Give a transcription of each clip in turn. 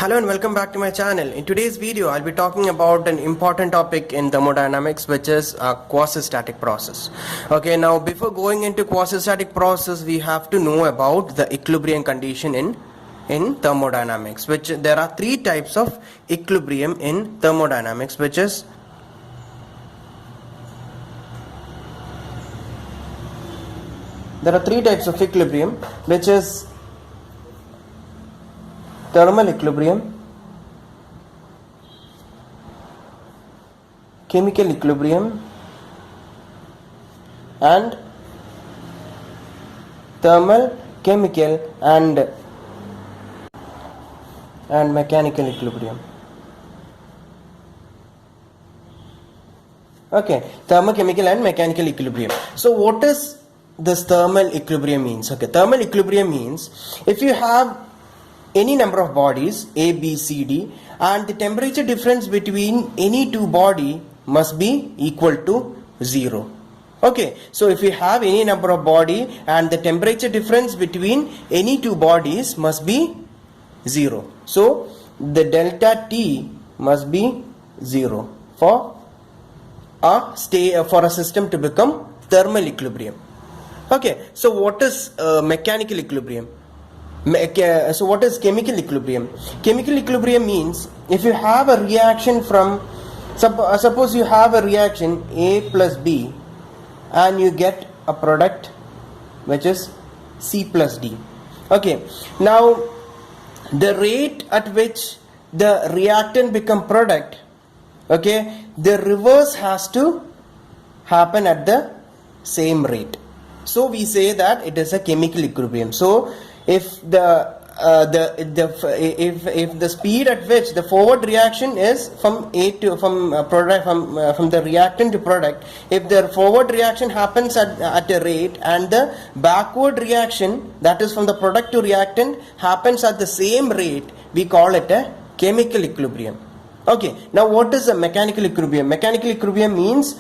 Hello and welcome back to my channel. In today's video, I'll be talking about an important topic in thermodynamics, which is a quasi-static process. Okay, now before going into quasi-static process, we have to know about the equilibrium condition in thermodynamics, which there are three types of equilibrium in thermodynamics, which is there are three types of equilibrium, which is thermal equilibrium, chemical equilibrium, and thermal, chemical and mechanical equilibrium. Okay, thermochemical and mechanical equilibrium. So what is this thermal equilibrium means? Okay, thermal equilibrium means if you have any number of bodies A, B, C, D, and the temperature difference between any two body must be equal to 0. Okay, so if you have any number of body and the temperature difference between any two bodies must be 0. So the delta T must be 0 for a system to become thermal equilibrium. Okay, so what is mechanical equilibrium? So what is chemical equilibrium? Chemical equilibrium means if you have a reaction from suppose you have a reaction A plus B and you get a product which is C plus D. Okay, now the rate at which the reactant become product, okay, the reverse has to happen at the same rate. So we say that it is a chemical equilibrium. So if the speed at which the forward reaction is from the reactant to product, if the forward reaction happens at a rate and the backward reaction, that is from the product to reactant, happens at the same rate, we call it a chemical equilibrium. Okay, now what is a mechanical equilibrium? Mechanical equilibrium means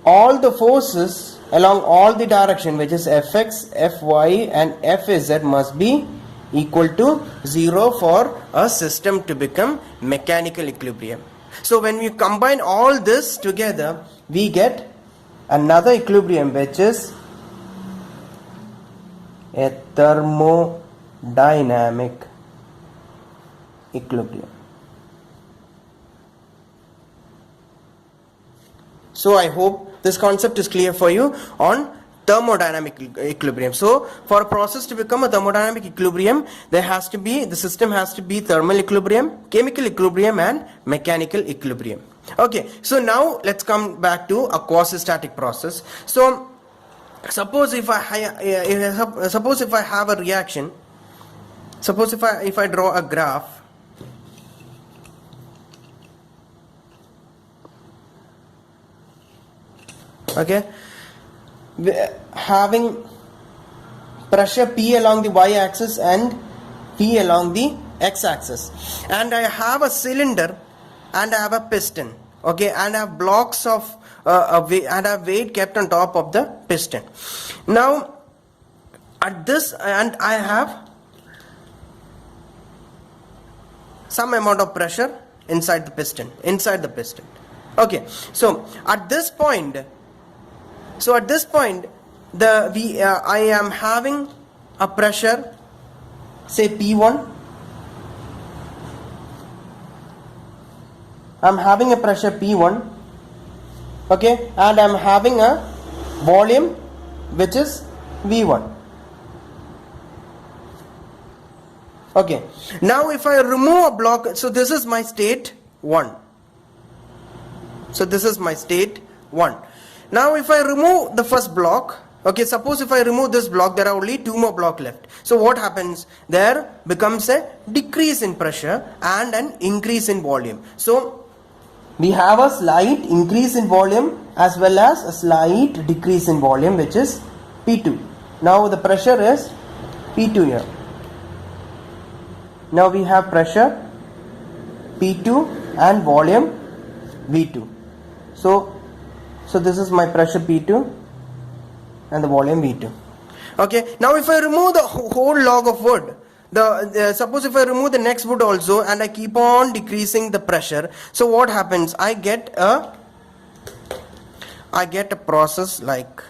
all the forces along all the direction, which is Fx, Fy and Fz, must be equal to 0 for a system to become mechanical equilibrium. So when we combine all this together, we get another equilibrium, which is a thermodynamic equilibrium. So I hope this concept is clear for you on thermodynamic equilibrium. So for a process to become a thermodynamic equilibrium, the system has to be thermal equilibrium, chemical equilibrium and mechanical equilibrium. Okay, so now let's come back to a quasi-static process. So suppose if I have a reaction, suppose if I draw a graph. Okay, having pressure P along the y-axis and P along the x-axis, and I have a cylinder and I have a piston, okay, and I have blocks of and I have weight kept on top of the piston. Now at this, and I have some amount of pressure inside the piston. Okay, so at this point, I am having a pressure, say P1. I'm having a pressure P1, okay, and I'm having a volume which is V1. Okay, now if I remove a block, so this is my state 1. Now if I remove the first block, okay, suppose if I remove this block, there are only 2 more blocks left. So what happens? There becomes a decrease in pressure and an increase in volume. So we have a slight increase in volume as well as a slight decrease in volume, which is P2. Now the pressure is P2 here. Now we have pressure P2 and volume V2. So this is my pressure P2 and the volume V2. Okay, now if I remove the whole log of wood, suppose if I remove the next wood also and I keep on decreasing the pressure, so what happens? I get a process like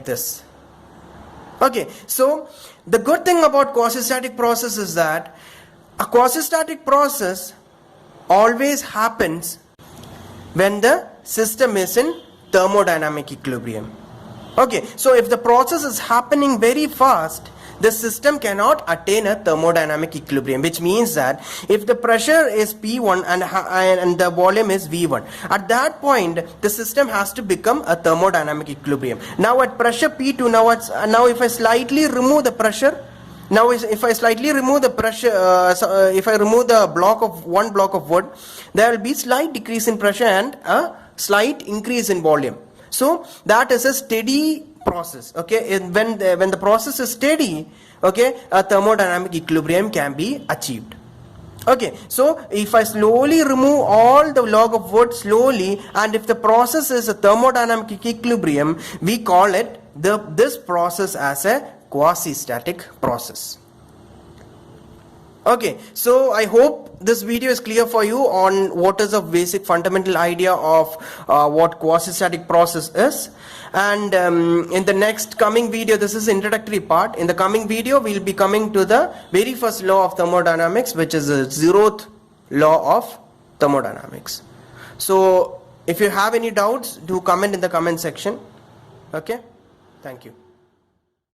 this. Okay, so the good thing about quasi-static process is that a quasi-static process always happens when the system is in thermodynamic equilibrium. Okay, so if the process is happening very fast, the system cannot attain a thermodynamic equilibrium, which means that if the pressure is P1 and the volume is V1, at that point the system has to become a thermodynamic equilibrium. Now at pressure P2, now if I slightly remove the pressure, if I slightly remove the pressure, if I remove the one block of wood, there will be slight decrease in pressure and a slight increase in volume. So that is a steady process. Okay, when the process is steady, okay, a thermodynamic equilibrium can be achieved. Okay, so if I slowly remove all the log of wood slowly, and if the process is a thermodynamic equilibrium, we call it this process as a quasi-static process. Okay, so I hope this video is clear for you on what is a basic fundamental idea of what quasi-static process is. And in the next coming video, this is the introductory part. In the coming video, we'll be coming to the very first law of thermodynamics, which is the 0th law of thermodynamics. So if you have any doubts, do comment in the comment section. Okay, thank you.